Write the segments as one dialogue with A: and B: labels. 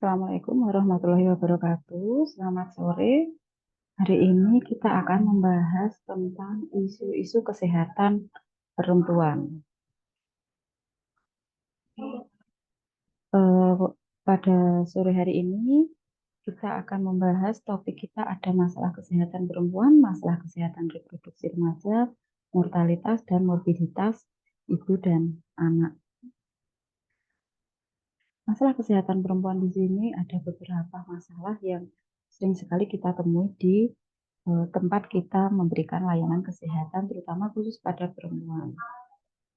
A: Assalamualaikum warahmatullahi wabarakatuh. Selamat sore. Hari ini kita akan membahas tentang isu-isu kesehatan perempuan. Eh, Pada sore hari ini kita akan membahas topik kita ada masalah kesehatan perempuan, masalah kesehatan reproduksi remaja, mortalitas dan morbiditas ibu dan anak. Masalah kesehatan perempuan di sini ada beberapa masalah yang sering sekali kita temui di tempat kita memberikan layanan kesehatan, terutama khusus pada perempuan.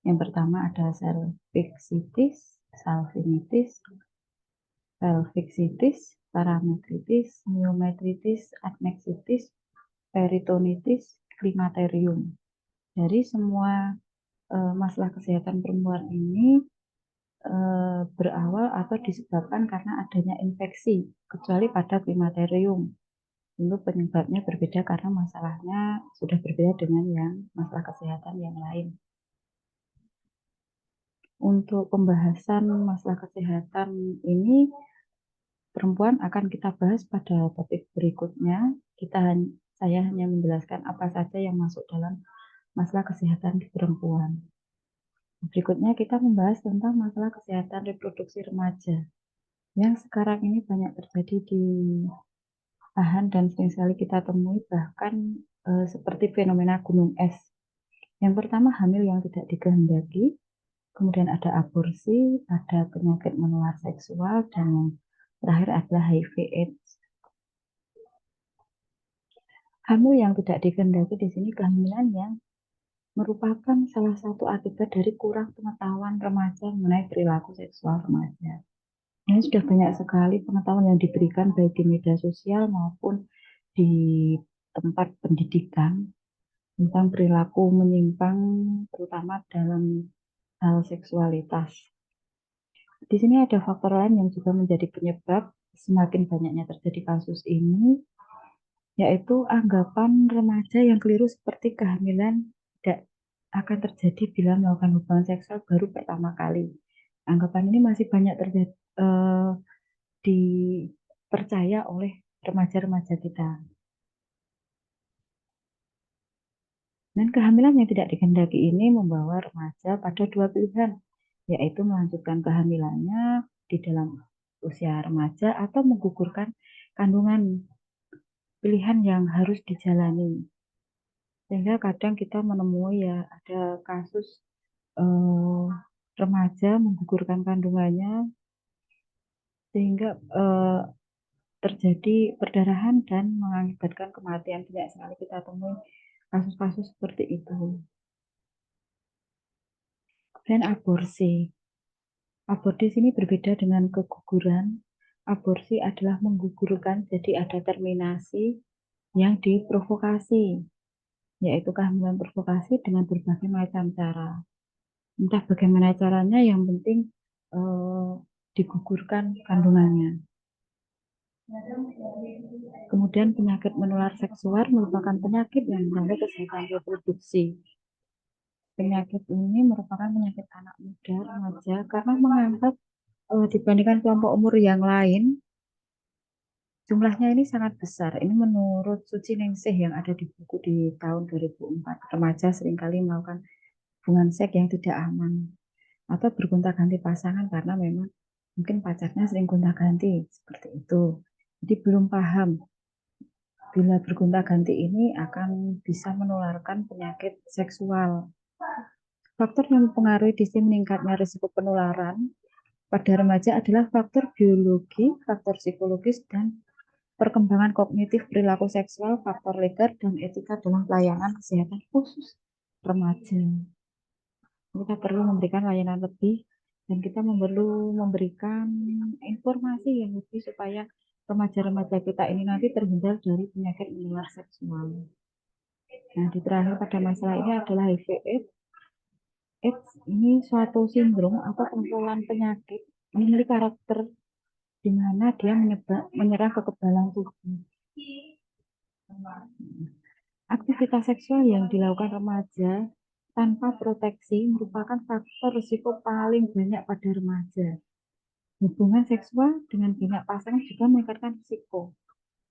A: Yang pertama ada cervicitis, salpingitis, pelvixitis, parametritis, myometritis, adnexitis, peritonitis, klimaterium. Dari semua masalah kesehatan perempuan ini berawal atau disebabkan karena adanya infeksi, kecuali pada klimaterium. Tentu penyebabnya berbeda karena masalahnya sudah berbeda dengan yang masalah kesehatan yang lain. Untuk pembahasan masalah kesehatan ini, perempuan akan kita bahas pada topik berikutnya. Saya hanya menjelaskan apa saja yang masuk dalam masalah kesehatan di perempuan. Berikutnya kita membahas tentang masalah kesehatan reproduksi remaja yang sekarang ini banyak terjadi di bahan dan sering sekali kita temui, bahkan seperti fenomena gunung es. Yang pertama, hamil yang tidak dikehendaki, kemudian ada aborsi, ada penyakit menular seksual, dan yang terakhir adalah HIV/AIDS. Hamil yang tidak dikehendaki di sini kehamilan yang merupakan salah satu akibat dari kurang pengetahuan remaja mengenai perilaku seksual remaja. Ini sudah banyak sekali pengetahuan yang diberikan baik di media sosial maupun di tempat pendidikan tentang perilaku menyimpang, terutama dalam hal seksualitas. Di sini ada faktor lain yang juga menjadi penyebab semakin banyaknya terjadi kasus ini, yaitu anggapan remaja yang keliru seperti kehamilan tidak akan terjadi bila melakukan hubungan seksual baru pertama kali. Anggapan ini masih banyak terjadi, dipercaya oleh remaja-remaja kita. Dan kehamilan yang tidak dikehendaki ini membawa remaja pada dua pilihan, yaitu melanjutkan kehamilannya di dalam usia remaja atau menggugurkan kandungan, pilihan yang harus dijalani. Sehingga kadang kita menemui ya ada kasus remaja menggugurkan kandungannya sehingga terjadi perdarahan dan mengakibatkan kematian. Banyak sekali kita temui kasus-kasus seperti itu. Dan aborsi. Aborsi di sini berbeda dengan keguguran. Aborsi adalah menggugurkan, jadi ada terminasi yang diprovokasi, yaitu kehamilan provokasi dengan berbagai macam cara. Entah bagaimana caranya, yang penting digugurkan kandungannya. Kemudian penyakit menular seksual merupakan penyakit yang mengganggu kesehatan reproduksi. Penyakit ini merupakan penyakit anak muda, remaja, karena menganggap dibandingkan kelompok umur yang lain, jumlahnya ini sangat besar. Ini menurut Suci Ningsih yang ada di buku di tahun 2004. Remaja seringkali melakukan hubungan seks yang tidak aman atau bergonta-ganti pasangan karena memang mungkin pacarnya sering gonta-ganti seperti itu. Jadi belum paham bila bergonta-ganti ini akan bisa menularkan penyakit seksual. Faktor yang mempengaruhi di sini meningkatnya risiko penularan pada remaja adalah faktor biologi, faktor psikologis, dan perkembangan kognitif perilaku seksual, faktor legal, dan etika dalam pelayanan kesehatan khusus remaja. Kita perlu memberikan layanan lebih dan kita perlu memberikan informasi yang lebih supaya remaja-remaja kita ini nanti terhindar dari penyakit menular seksual. Nah, di terakhir pada masalah ini adalah HIV/AIDS. AIDS ini suatu sindrom atau kumpulan penyakit memiliki karakter di mana dia menyerang kekebalan tubuh. Aktivitas seksual yang dilakukan remaja tanpa proteksi merupakan faktor risiko paling banyak pada remaja. Hubungan seksual dengan banyak pasangan juga meningkatkan risiko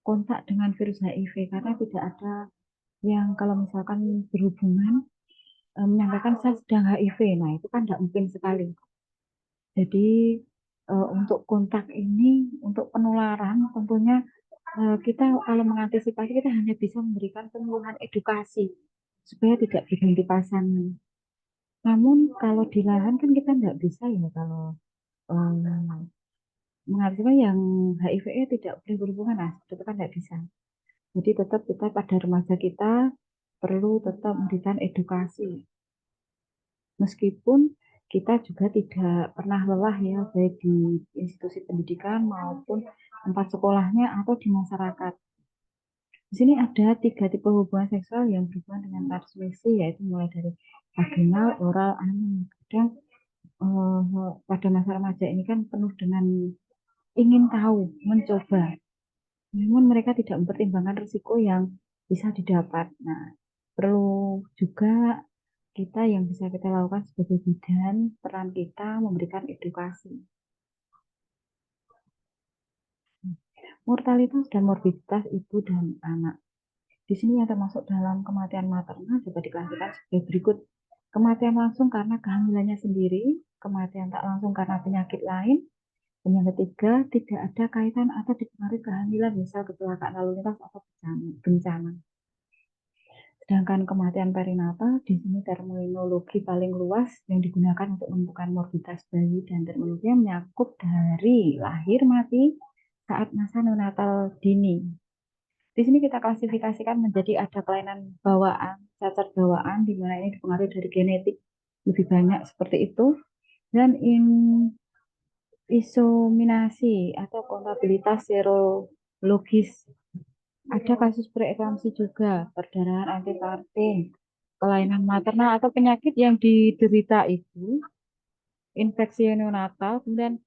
A: kontak dengan virus HIV karena tidak ada yang kalau misalkan berhubungan menyampaikan saya sedang HIV. Nah, itu kan tidak mungkin sekali. Jadi untuk kontak ini, untuk penularan tentunya kita kalau mengantisipasi kita hanya bisa memberikan penyuluhan edukasi supaya tidak berganti pasangan. Namun kalau di lahan kan kita tidak bisa ya kalau mengantisipasi yang HIV tidak boleh berhubungan, nah itu kan tidak bisa. Jadi tetap kita pada remaja kita perlu tetap memberikan edukasi. Meskipun kita juga tidak pernah lelah ya, baik di institusi pendidikan maupun tempat sekolahnya atau di masyarakat. Di sini ada 3 tipe hubungan seksual yang berhubungan dengan transmisi, yaitu mulai dari vaginal, oral, anal. Kadang pada masa remaja ini kan penuh dengan ingin tahu, mencoba. Namun mereka tidak mempertimbangkan risiko yang bisa didapat. Nah, perlu juga kita yang bisa kita lakukan sebagai bidan, peran kita memberikan edukasi. Mortalitas dan morbiditas ibu dan anak. Di sini yang termasuk dalam kematian maternal dapat diklasifikasikan sebagai berikut. Kematian langsung karena kehamilannya sendiri, kematian tak langsung karena penyakit lain, dan yang ketiga, tidak ada kaitan atau dipengaruhi kehamilan, misal kecelakaan lalu lintas atau bencana. Sedangkan kematian perinatal, di sini terminologi paling luas yang digunakan untuk menentukan morbiditas bayi dan terminologi yang menyakup dari lahir mati saat masa neonatal dini. Di sini kita klasifikasikan menjadi ada kelainan bawaan, cacat bawaan, di mana ini dipengaruhi dari genetik lebih banyak seperti itu, dan inseminasi atau kontabilitas serologis. Ada kasus preeklamsi juga, perdarahan antipartum, kelainan maternal atau penyakit yang diderita itu, infeksi neonatal, kemudian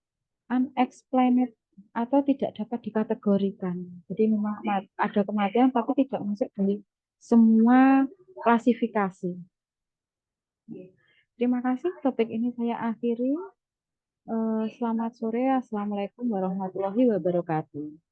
A: unexplained atau tidak dapat dikategorikan. Jadi memang ada kematian tapi tidak masuk dari semua klasifikasi. Terima kasih, topik ini saya akhiri. Selamat sore, Assalamualaikum warahmatullahi wabarakatuh.